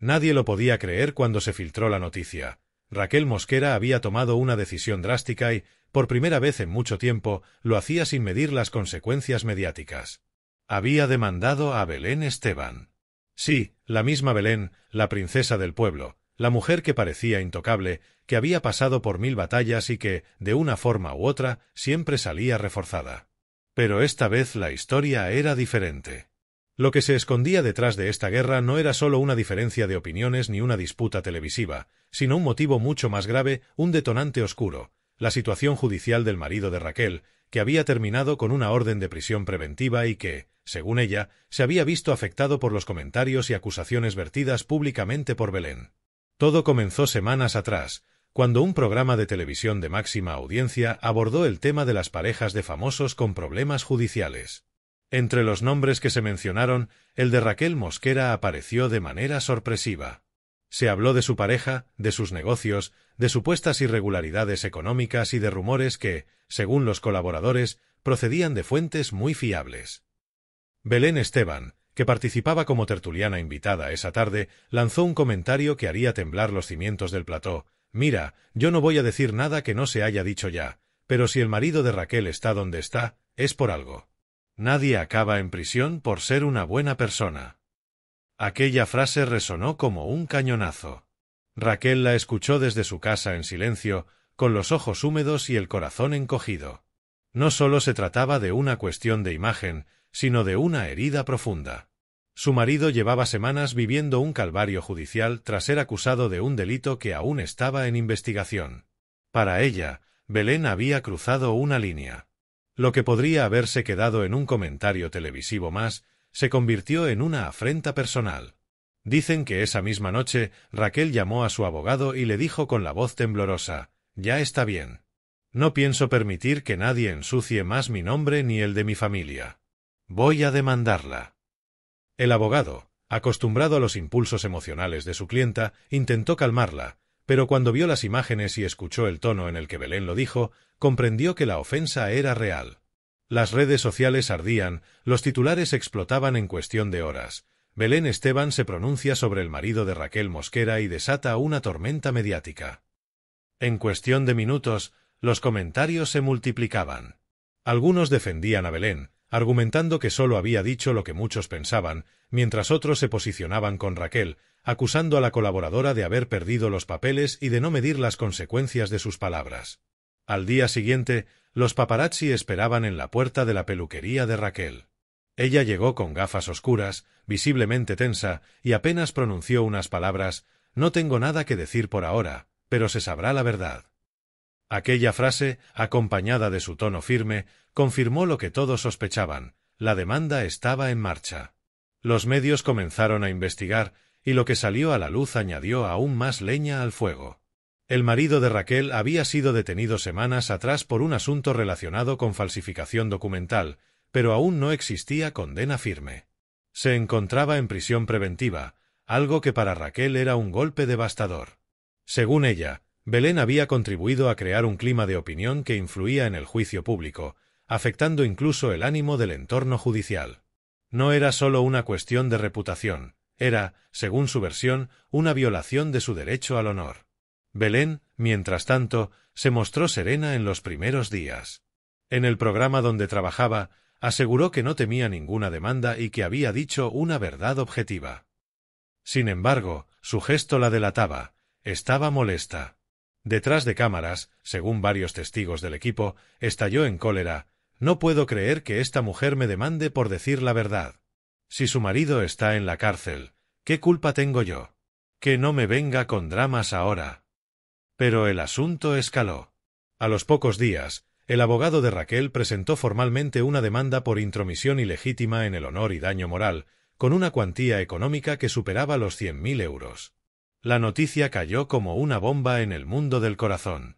Nadie lo podía creer cuando se filtró la noticia. Raquel Mosquera había tomado una decisión drástica y, por primera vez en mucho tiempo, lo hacía sin medir las consecuencias mediáticas. Había demandado a Belén Esteban. Sí, la misma Belén, la princesa del pueblo, la mujer que parecía intocable, que había pasado por 1000 batallas y que, de una forma u otra, siempre salía reforzada. Pero esta vez la historia era diferente. Lo que se escondía detrás de esta guerra no era solo una diferencia de opiniones ni una disputa televisiva, sino un motivo mucho más grave, un detonante oscuro, la situación judicial del marido de Raquel, que había terminado con una orden de prisión preventiva y que, según ella, se había visto afectado por los comentarios y acusaciones vertidas públicamente por Belén. Todo comenzó semanas atrás, cuando un programa de televisión de máxima audiencia abordó el tema de las parejas de famosos con problemas judiciales. Entre los nombres que se mencionaron, el de Raquel Mosquera apareció de manera sorpresiva. Se habló de su pareja, de sus negocios, de supuestas irregularidades económicas y de rumores que, según los colaboradores, procedían de fuentes muy fiables. Belén Esteban, que participaba como tertuliana invitada esa tarde, lanzó un comentario que haría temblar los cimientos del plató. «Mira, yo no voy a decir nada que no se haya dicho ya, pero si el marido de Raquel está donde está, es por algo. Nadie acaba en prisión por ser una buena persona». Aquella frase resonó como un cañonazo. Raquel la escuchó desde su casa en silencio, con los ojos húmedos y el corazón encogido. No solo se trataba de una cuestión de imagen, sino de una herida profunda. Su marido llevaba semanas viviendo un calvario judicial tras ser acusado de un delito que aún estaba en investigación. Para ella, Belén había cruzado una línea. Lo que podría haberse quedado en un comentario televisivo más, se convirtió en una afrenta personal. Dicen que esa misma noche Raquel llamó a su abogado y le dijo con la voz temblorosa: «Ya está bien. No pienso permitir que nadie ensucie más mi nombre ni el de mi familia. Voy a demandarla». El abogado, acostumbrado a los impulsos emocionales de su clienta, intentó calmarla, pero cuando vio las imágenes y escuchó el tono en el que Belén lo dijo, comprendió que la ofensa era real. Las redes sociales ardían, los titulares explotaban en cuestión de horas. Belén Esteban se pronuncia sobre el marido de Raquel Mosquera y desata una tormenta mediática. En cuestión de minutos, los comentarios se multiplicaban. Algunos defendían a Belén, argumentando que solo había dicho lo que muchos pensaban, mientras otros se posicionaban con Raquel, acusando a la colaboradora de haber perdido los papeles y de no medir las consecuencias de sus palabras. Al día siguiente, los paparazzi esperaban en la puerta de la peluquería de Raquel. Ella llegó con gafas oscuras, visiblemente tensa, y apenas pronunció unas palabras: «No tengo nada que decir por ahora, pero se sabrá la verdad». Aquella frase, acompañada de su tono firme, confirmó lo que todos sospechaban: la demanda estaba en marcha. Los medios comenzaron a investigar, y lo que salió a la luz añadió aún más leña al fuego. El marido de Raquel había sido detenido semanas atrás por un asunto relacionado con falsificación documental, pero aún no existía condena firme. Se encontraba en prisión preventiva, algo que para Raquel era un golpe devastador. Según ella, Belén había contribuido a crear un clima de opinión que influía en el juicio público, afectando incluso el ánimo del entorno judicial. No era solo una cuestión de reputación, era, según su versión, una violación de su derecho al honor. Belén, mientras tanto, se mostró serena en los primeros días. En el programa donde trabajaba, aseguró que no temía ninguna demanda y que había dicho una verdad objetiva. Sin embargo, su gesto la delataba: estaba molesta. Detrás de cámaras, según varios testigos del equipo, estalló en cólera: «No puedo creer que esta mujer me demande por decir la verdad. Si su marido está en la cárcel, ¿qué culpa tengo yo? Que no me venga con dramas ahora». Pero el asunto escaló. A los pocos días, el abogado de Raquel presentó formalmente una demanda por intromisión ilegítima en el honor y daño moral, con una cuantía económica que superaba los 100.000 euros. La noticia cayó como una bomba en el mundo del corazón.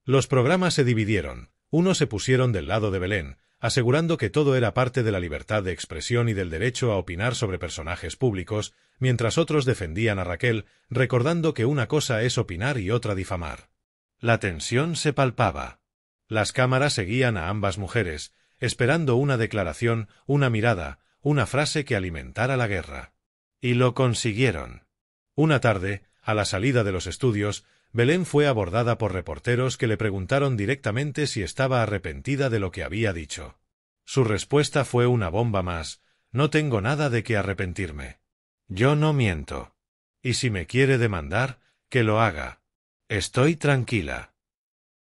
Los programas se dividieron. Unos se pusieron del lado de Belén, asegurando que todo era parte de la libertad de expresión y del derecho a opinar sobre personajes públicos, mientras otros defendían a Raquel, recordando que una cosa es opinar y otra difamar. La tensión se palpaba. Las cámaras seguían a ambas mujeres, esperando una declaración, una mirada, una frase que alimentara la guerra. Y lo consiguieron. Una tarde, a la salida de los estudios, Belén fue abordada por reporteros que le preguntaron directamente si estaba arrepentida de lo que había dicho. Su respuesta fue una bomba más: no tengo nada de qué arrepentirme. Yo no miento. Y si me quiere demandar, que lo haga. Estoy tranquila.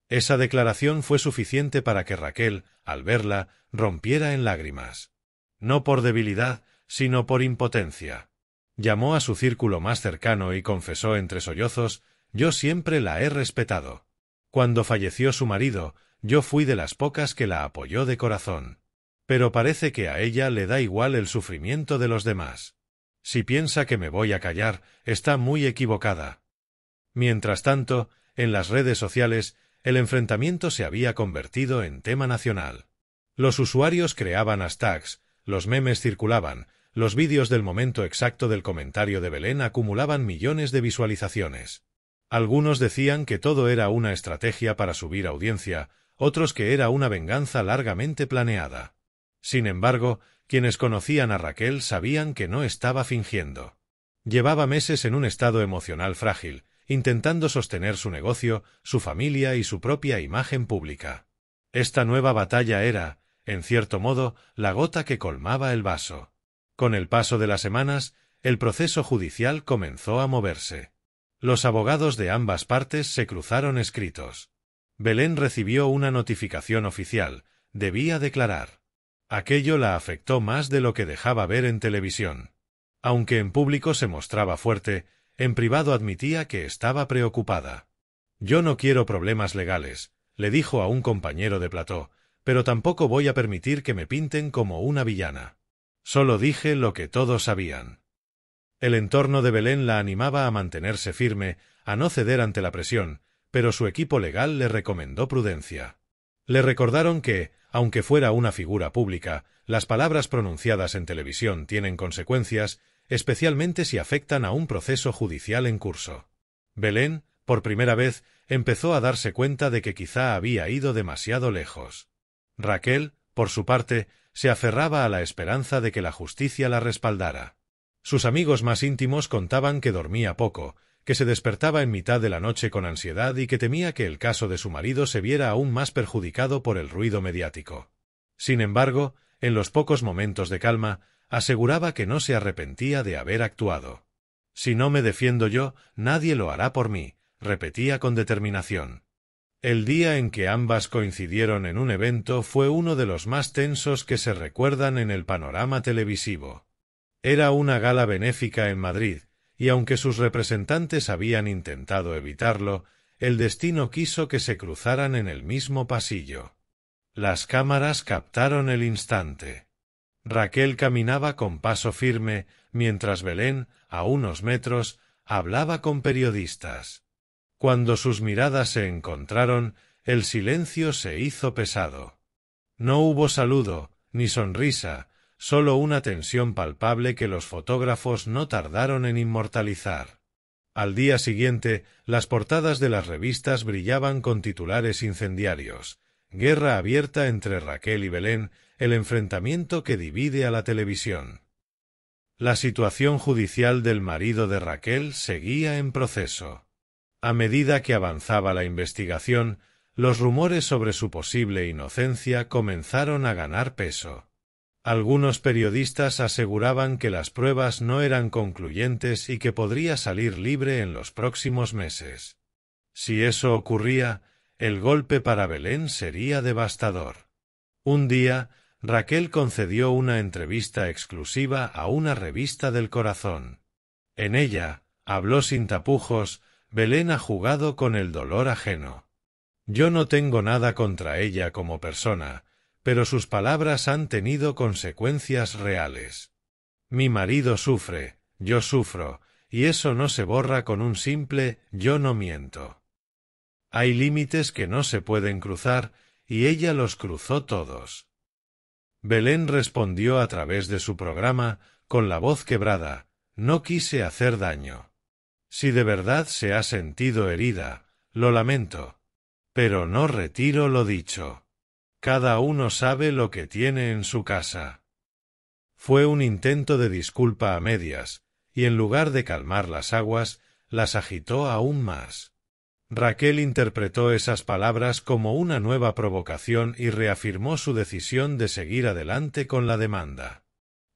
Esa declaración fue suficiente para que Raquel, al verla, rompiera en lágrimas. No por debilidad, sino por impotencia. Llamó a su círculo más cercano y confesó entre sollozos: yo siempre la he respetado. Cuando falleció su marido, yo fui de las pocas que la apoyó de corazón. Pero parece que a ella le da igual el sufrimiento de los demás. Si piensa que me voy a callar, está muy equivocada. Mientras tanto, en las redes sociales, el enfrentamiento se había convertido en tema nacional. Los usuarios creaban hashtags, los memes circulaban, los vídeos del momento exacto del comentario de Belén acumulaban millones de visualizaciones. Algunos decían que todo era una estrategia para subir audiencia, otros que era una venganza largamente planeada. Sin embargo, quienes conocían a Raquel sabían que no estaba fingiendo. Llevaba meses en un estado emocional frágil, intentando sostener su negocio, su familia y su propia imagen pública. Esta nueva batalla era, en cierto modo, la gota que colmaba el vaso. Con el paso de las semanas, el proceso judicial comenzó a moverse. Los abogados de ambas partes se cruzaron escritos. Belén recibió una notificación oficial: debía declarar. Aquello la afectó más de lo que dejaba ver en televisión. Aunque en público se mostraba fuerte, en privado admitía que estaba preocupada. Yo no quiero problemas legales, le dijo a un compañero de plató, pero tampoco voy a permitir que me pinten como una villana. Solo dije lo que todos sabían. El entorno de Belén la animaba a mantenerse firme, a no ceder ante la presión, pero su equipo legal le recomendó prudencia. Le recordaron que, aunque fuera una figura pública, las palabras pronunciadas en televisión tienen consecuencias, especialmente si afectan a un proceso judicial en curso. Belén, por primera vez, empezó a darse cuenta de que quizá había ido demasiado lejos. Raquel, por su parte, se aferraba a la esperanza de que la justicia la respaldara. Sus amigos más íntimos contaban que dormía poco, que se despertaba en mitad de la noche con ansiedad y que temía que el caso de su marido se viera aún más perjudicado por el ruido mediático. Sin embargo, en los pocos momentos de calma, aseguraba que no se arrepentía de haber actuado. Si no me defiendo yo, nadie lo hará por mí, repetía con determinación. El día en que ambas coincidieron en un evento fue uno de los más tensos que se recuerdan en el panorama televisivo. Era una gala benéfica en Madrid, y aunque sus representantes habían intentado evitarlo, el destino quiso que se cruzaran en el mismo pasillo. Las cámaras captaron el instante. Raquel caminaba con paso firme, mientras Belén, a unos metros, hablaba con periodistas. Cuando sus miradas se encontraron, el silencio se hizo pesado. No hubo saludo, ni sonrisa, solo una tensión palpable que los fotógrafos no tardaron en inmortalizar. Al día siguiente, las portadas de las revistas brillaban con titulares incendiarios: guerra abierta entre Raquel y Belén, el enfrentamiento que divide a la televisión. La situación judicial del marido de Raquel seguía en proceso. A medida que avanzaba la investigación, los rumores sobre su posible inocencia comenzaron a ganar peso. Algunos periodistas aseguraban que las pruebas no eran concluyentes y que podría salir libre en los próximos meses. Si eso ocurría, el golpe para Belén sería devastador. Un día, Raquel concedió una entrevista exclusiva a una revista del corazón. En ella, habló sin tapujos: Belén ha jugado con el dolor ajeno. Yo no tengo nada contra ella como persona, pero sus palabras han tenido consecuencias reales. Mi marido sufre, yo sufro, y eso no se borra con un simple «yo no miento». Hay límites que no se pueden cruzar, y ella los cruzó todos. Belén respondió a través de su programa, con la voz quebrada: no quise hacer daño. Si de verdad se ha sentido herida, lo lamento. Pero no retiro lo dicho. Cada uno sabe lo que tiene en su casa. Fue un intento de disculpa a medias, y en lugar de calmar las aguas, las agitó aún más. Raquel interpretó esas palabras como una nueva provocación y reafirmó su decisión de seguir adelante con la demanda.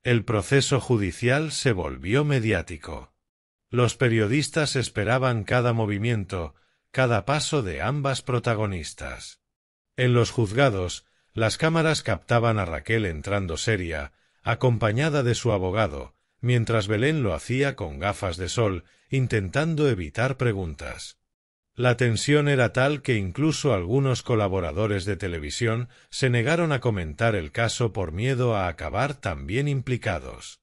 El proceso judicial se volvió mediático. Los periodistas esperaban cada movimiento, cada paso de ambas protagonistas. En los juzgados, las cámaras captaban a Raquel entrando seria, acompañada de su abogado, mientras Belén lo hacía con gafas de sol, intentando evitar preguntas. La tensión era tal que incluso algunos colaboradores de televisión se negaron a comentar el caso por miedo a acabar también implicados.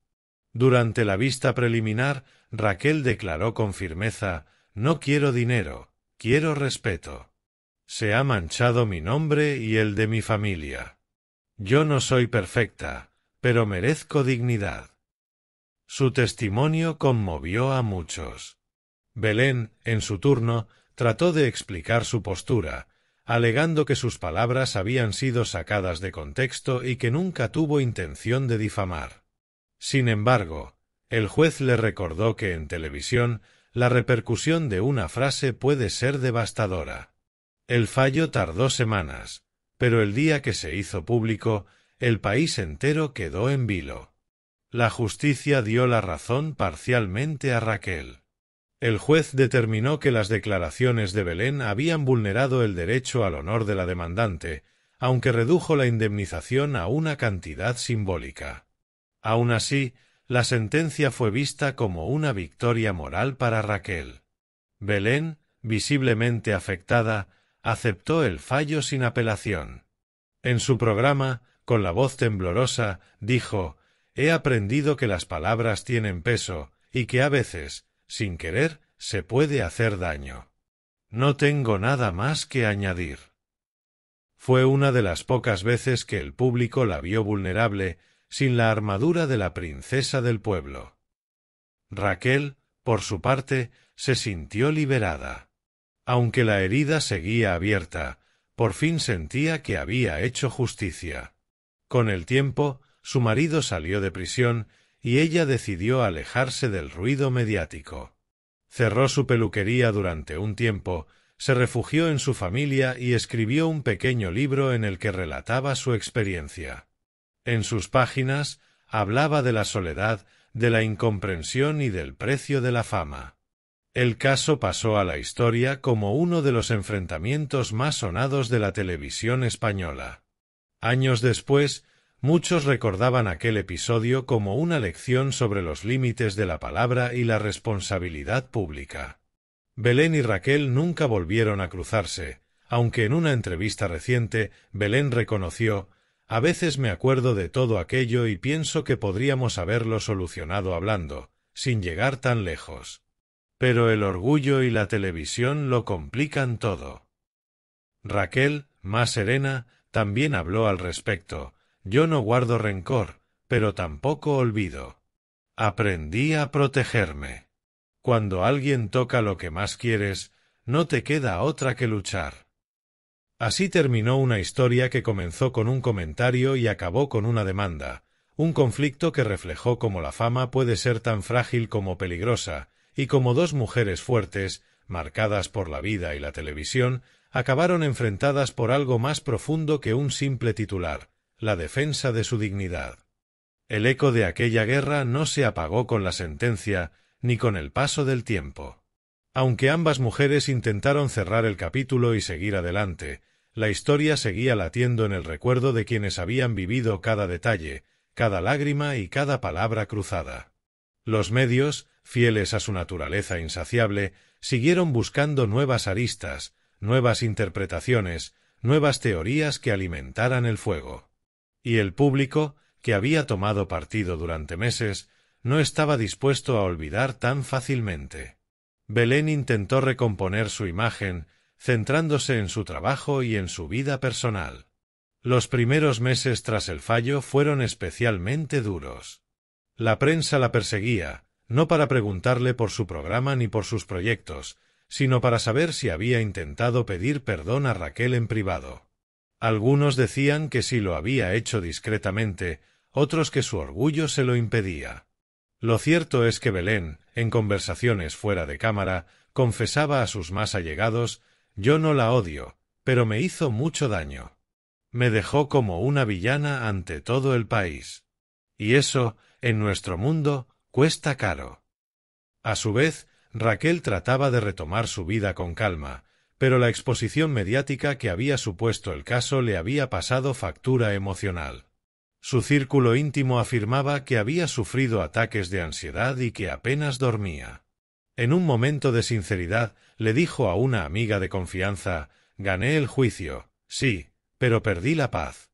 Durante la vista preliminar, Raquel declaró con firmeza: «No quiero dinero, quiero respeto. Se ha manchado mi nombre y el de mi familia. Yo no soy perfecta, pero merezco dignidad». Su testimonio conmovió a muchos. Belén, en su turno, trató de explicar su postura, alegando que sus palabras habían sido sacadas de contexto y que nunca tuvo intención de difamar. Sin embargo, el juez le recordó que en televisión la repercusión de una frase puede ser devastadora. El fallo tardó semanas, pero el día que se hizo público, el país entero quedó en vilo. La justicia dio la razón parcialmente a Raquel. El juez determinó que las declaraciones de Belén habían vulnerado el derecho al honor de la demandante, aunque redujo la indemnización a una cantidad simbólica. Aun así, la sentencia fue vista como una victoria moral para Raquel. Belén, visiblemente afectada, aceptó el fallo sin apelación. En su programa, con la voz temblorosa, dijo: «He aprendido que las palabras tienen peso y que a veces, sin querer, se puede hacer daño. No tengo nada más que añadir». Fue una de las pocas veces que el público la vio vulnerable, sin la armadura de la princesa del pueblo. Raquel, por su parte, se sintió liberada. Aunque la herida seguía abierta, por fin sentía que había hecho justicia. Con el tiempo, su marido salió de prisión y ella decidió alejarse del ruido mediático. Cerró su peluquería durante un tiempo, se refugió en su familia y escribió un pequeño libro en el que relataba su experiencia. En sus páginas hablaba de la soledad, de la incomprensión y del precio de la fama. El caso pasó a la historia como uno de los enfrentamientos más sonados de la televisión española. Años después, muchos recordaban aquel episodio como una lección sobre los límites de la palabra y la responsabilidad pública. Belén y Raquel nunca volvieron a cruzarse, aunque en una entrevista reciente Belén reconoció: «A veces me acuerdo de todo aquello y pienso que podríamos haberlo solucionado hablando, sin llegar tan lejos. Pero el orgullo y la televisión lo complican todo». Raquel, más serena, también habló al respecto: «Yo no guardo rencor, pero tampoco olvido. Aprendí a protegerme. Cuando alguien toca lo que más quieres, no te queda otra que luchar». Así terminó una historia que comenzó con un comentario y acabó con una demanda, un conflicto que reflejó cómo la fama puede ser tan frágil como peligrosa, y cómo dos mujeres fuertes, marcadas por la vida y la televisión, acabaron enfrentadas por algo más profundo que un simple titular: la defensa de su dignidad. El eco de aquella guerra no se apagó con la sentencia, ni con el paso del tiempo. Aunque ambas mujeres intentaron cerrar el capítulo y seguir adelante, la historia seguía latiendo en el recuerdo de quienes habían vivido cada detalle, cada lágrima y cada palabra cruzada. Los medios, fieles a su naturaleza insaciable, siguieron buscando nuevas aristas, nuevas interpretaciones, nuevas teorías que alimentaran el fuego. Y el público, que había tomado partido durante meses, no estaba dispuesto a olvidar tan fácilmente. Belén intentó recomponer su imagen, centrándose en su trabajo y en su vida personal. Los primeros meses tras el fallo fueron especialmente duros. La prensa la perseguía, no para preguntarle por su programa ni por sus proyectos, sino para saber si había intentado pedir perdón a Raquel en privado. Algunos decían que sí lo había hecho discretamente, otros que su orgullo se lo impedía. Lo cierto es que Belén, en conversaciones fuera de cámara, confesaba a sus más allegados: «Yo no la odio, pero me hizo mucho daño. Me dejó como una villana ante todo el país. Y eso, en nuestro mundo, cuesta caro». A su vez, Raquel trataba de retomar su vida con calma, pero la exposición mediática que había supuesto el caso le había pasado factura emocional. Su círculo íntimo afirmaba que había sufrido ataques de ansiedad y que apenas dormía. En un momento de sinceridad, le dijo a una amiga de confianza: «Gané el juicio, sí, pero perdí la paz.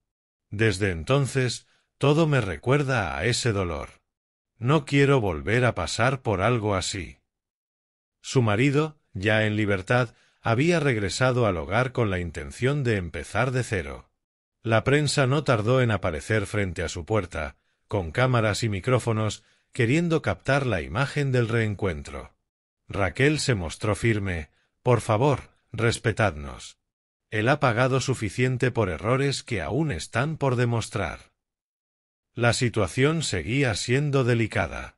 Desde entonces, todo me recuerda a ese dolor. No quiero volver a pasar por algo así». Su marido, ya en libertad, había regresado al hogar con la intención de empezar de cero. La prensa no tardó en aparecer frente a su puerta, con cámaras y micrófonos, queriendo captar la imagen del reencuentro. Raquel se mostró firme: «Por favor, respetadnos. Él ha pagado suficiente por errores que aún están por demostrar». La situación seguía siendo delicada.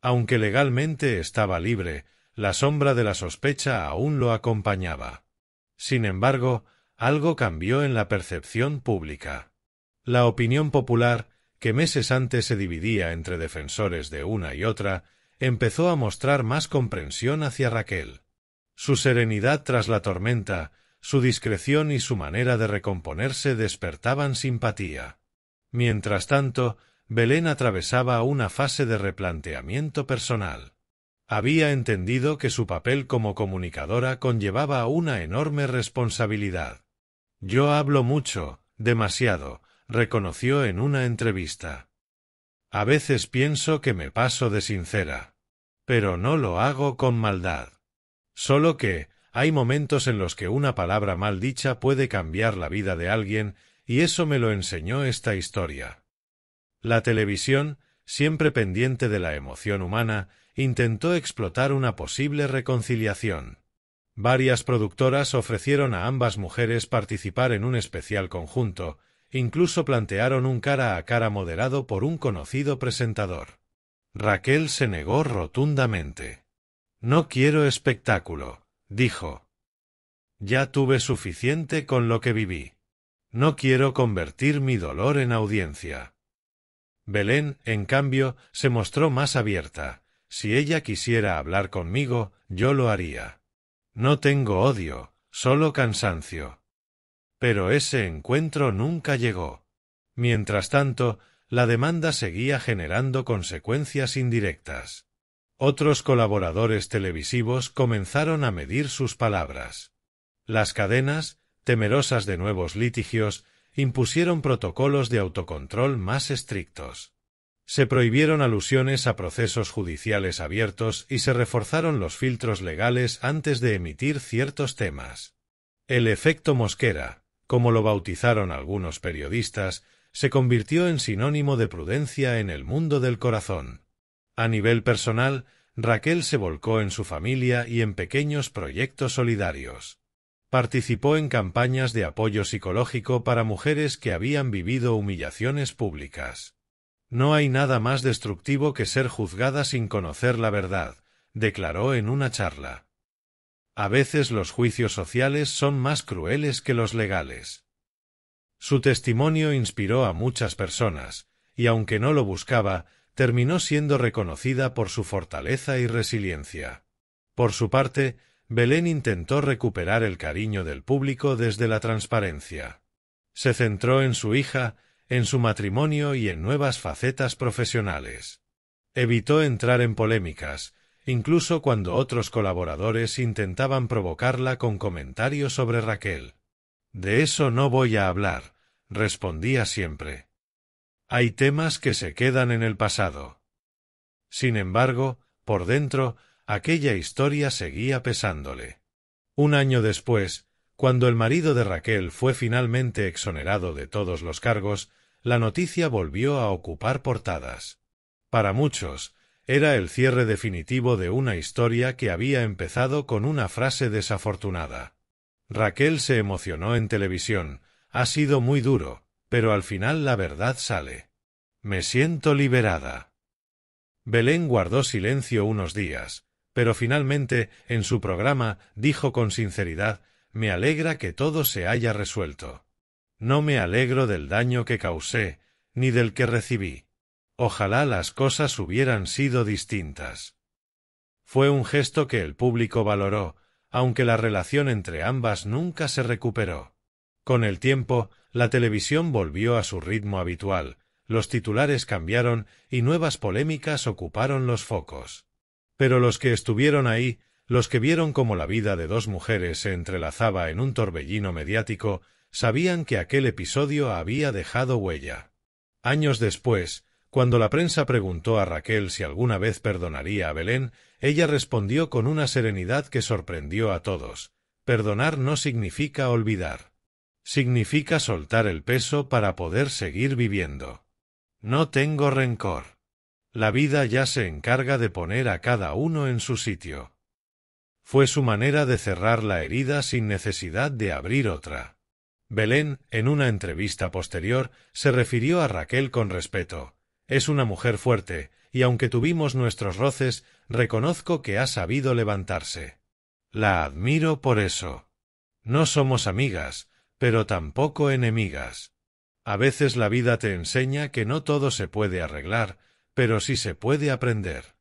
Aunque legalmente estaba libre, la sombra de la sospecha aún lo acompañaba. Sin embargo, algo cambió en la percepción pública. La opinión popular, que meses antes se dividía entre defensores de una y otra, empezó a mostrar más comprensión hacia Raquel. Su serenidad tras la tormenta, su discreción y su manera de recomponerse despertaban simpatía. Mientras tanto, Belén atravesaba una fase de replanteamiento personal. Había entendido que su papel como comunicadora conllevaba una enorme responsabilidad. «Yo hablo mucho, demasiado», reconoció en una entrevista. «A veces pienso que me paso de sincera. Pero no lo hago con maldad. Solo que hay momentos en los que una palabra mal dicha puede cambiar la vida de alguien, y eso me lo enseñó esta historia». La televisión, siempre pendiente de la emoción humana, intentó explotar una posible reconciliación. Varias productoras ofrecieron a ambas mujeres participar en un especial conjunto, incluso plantearon un cara a cara moderado por un conocido presentador. Raquel se negó rotundamente. «No quiero espectáculo», dijo. «Ya tuve suficiente con lo que viví. No quiero convertir mi dolor en audiencia». Belén, en cambio, se mostró más abierta. «Si ella quisiera hablar conmigo, yo lo haría. No tengo odio, solo cansancio». Pero ese encuentro nunca llegó. Mientras tanto, la demanda seguía generando consecuencias indirectas. Otros colaboradores televisivos comenzaron a medir sus palabras. Las cadenas, temerosas de nuevos litigios, impusieron protocolos de autocontrol más estrictos. Se prohibieron alusiones a procesos judiciales abiertos y se reforzaron los filtros legales antes de emitir ciertos temas. El efecto Mosquera, como lo bautizaron algunos periodistas, se convirtió en sinónimo de prudencia en el mundo del corazón. A nivel personal, Raquel se volcó en su familia y en pequeños proyectos solidarios. Participó en campañas de apoyo psicológico para mujeres que habían vivido humillaciones públicas. «No hay nada más destructivo que ser juzgada sin conocer la verdad», declaró en una charla. «A veces los juicios sociales son más crueles que los legales». Su testimonio inspiró a muchas personas, y aunque no lo buscaba, terminó siendo reconocida por su fortaleza y resiliencia. Por su parte, Belén intentó recuperar el cariño del público desde la transparencia. Se centró en su hija, en su matrimonio y en nuevas facetas profesionales. Evitó entrar en polémicas, incluso cuando otros colaboradores intentaban provocarla con comentarios sobre Raquel. «De eso no voy a hablar», respondía siempre. «Hay temas que se quedan en el pasado». Sin embargo, por dentro, aquella historia seguía pesándole. Un año después, cuando el marido de Raquel fue finalmente exonerado de todos los cargos, la noticia volvió a ocupar portadas. Para muchos, era el cierre definitivo de una historia que había empezado con una frase desafortunada. Raquel se emocionó en televisión: «Ha sido muy duro, pero al final la verdad sale. Me siento liberada». Belén guardó silencio unos días, pero finalmente, en su programa, dijo con sinceridad: «Me alegra que todo se haya resuelto. No me alegro del daño que causé, ni del que recibí. Ojalá las cosas hubieran sido distintas». Fue un gesto que el público valoró, aunque la relación entre ambas nunca se recuperó. Con el tiempo, la televisión volvió a su ritmo habitual, los titulares cambiaron y nuevas polémicas ocuparon los focos. Pero los que estuvieron ahí, los que vieron cómo la vida de dos mujeres se entrelazaba en un torbellino mediático, sabían que aquel episodio había dejado huella. Años después, cuando la prensa preguntó a Raquel si alguna vez perdonaría a Belén, ella respondió con una serenidad que sorprendió a todos: «Perdonar no significa olvidar. Significa soltar el peso para poder seguir viviendo. No tengo rencor. La vida ya se encarga de poner a cada uno en su sitio». Fue su manera de cerrar la herida sin necesidad de abrir otra. Belén, en una entrevista posterior, se refirió a Raquel con respeto: «Es una mujer fuerte, y aunque tuvimos nuestros roces, reconozco que ha sabido levantarse. La admiro por eso. No somos amigas, pero tampoco enemigas. A veces la vida te enseña que no todo se puede arreglar, pero sí se puede aprender».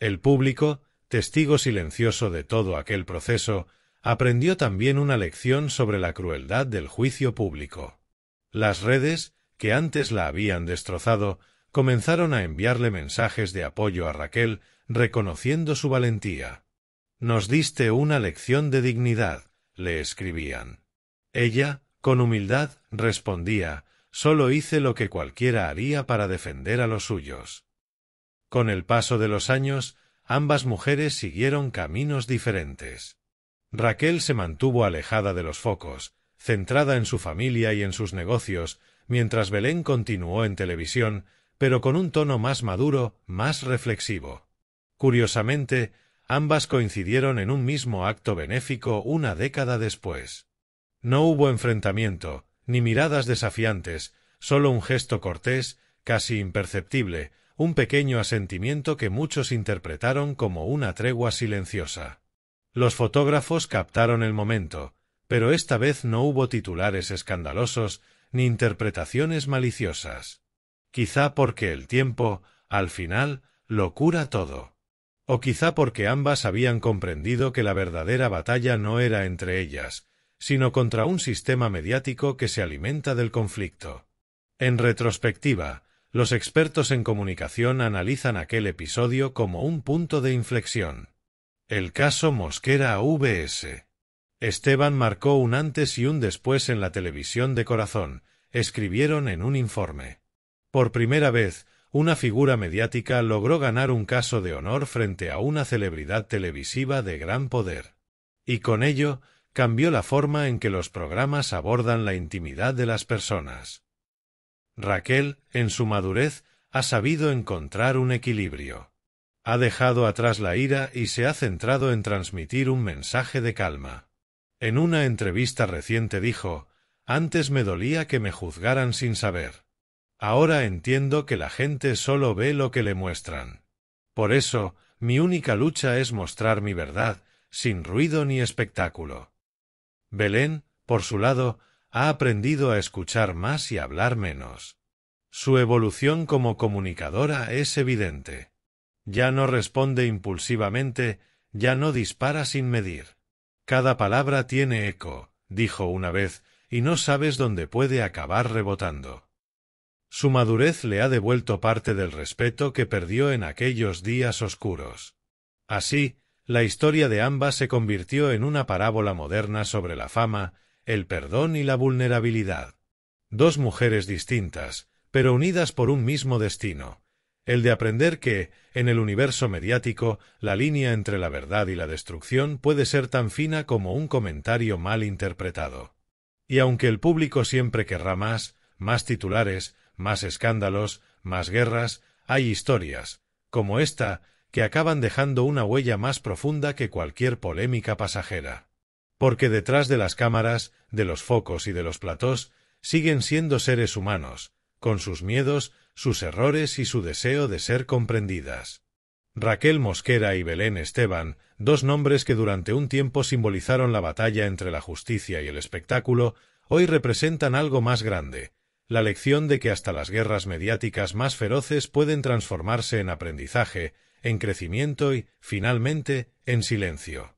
El público, testigo silencioso de todo aquel proceso, aprendió también una lección sobre la crueldad del juicio público. Las redes, que antes la habían destrozado, comenzaron a enviarle mensajes de apoyo a Raquel, reconociendo su valentía. «Nos diste una lección de dignidad», le escribían. Ella, con humildad, respondía: «Solo hice lo que cualquiera haría para defender a los suyos». Con el paso de los años, ambas mujeres siguieron caminos diferentes. Raquel se mantuvo alejada de los focos, centrada en su familia y en sus negocios, mientras Belén continuó en televisión, pero con un tono más maduro, más reflexivo. Curiosamente, ambas coincidieron en un mismo acto benéfico una década después. No hubo enfrentamiento, ni miradas desafiantes, solo un gesto cortés, casi imperceptible, un pequeño asentimiento que muchos interpretaron como una tregua silenciosa. Los fotógrafos captaron el momento, pero esta vez no hubo titulares escandalosos ni interpretaciones maliciosas. Quizá porque el tiempo, al final, lo cura todo. O quizá porque ambas habían comprendido que la verdadera batalla no era entre ellas, sino contra un sistema mediático que se alimenta del conflicto. En retrospectiva, los expertos en comunicación analizan aquel episodio como un punto de inflexión. El caso Mosquera vs. Esteban marcó un antes y un después en la televisión de corazón, escribieron en un informe. Por primera vez, una figura mediática logró ganar un caso de honor frente a una celebridad televisiva de gran poder. Y con ello, cambió la forma en que los programas abordan la intimidad de las personas. Raquel, en su madurez, ha sabido encontrar un equilibrio. Ha dejado atrás la ira y se ha centrado en transmitir un mensaje de calma. En una entrevista reciente dijo: «Antes me dolía que me juzgaran sin saber. Ahora entiendo que la gente solo ve lo que le muestran. Por eso, mi única lucha es mostrar mi verdad, sin ruido ni espectáculo». Belén, por su lado, ha aprendido a escuchar más y hablar menos. Su evolución como comunicadora es evidente. Ya no responde impulsivamente, ya no dispara sin medir. «Cada palabra tiene eco», dijo una vez, «y no sabes dónde puede acabar rebotando». Su madurez le ha devuelto parte del respeto que perdió en aquellos días oscuros. Así, la historia de ambas se convirtió en una parábola moderna sobre la fama, el perdón y la vulnerabilidad. Dos mujeres distintas, pero unidas por un mismo destino, el de aprender que, en el universo mediático, la línea entre la verdad y la destrucción puede ser tan fina como un comentario mal interpretado. Y aunque el público siempre querrá más titulares, más escándalos, más guerras, hay historias, como esta, que acaban dejando una huella más profunda que cualquier polémica pasajera. Porque detrás de las cámaras, de los focos y de los platós, siguen siendo seres humanos, con sus miedos, sus errores y su deseo de ser comprendidas. Raquel Mosquera y Belén Esteban, dos nombres que durante un tiempo simbolizaron la batalla entre la justicia y el espectáculo, hoy representan algo más grande, la lección de que hasta las guerras mediáticas más feroces pueden transformarse en aprendizaje, en crecimiento y, finalmente, en silencio.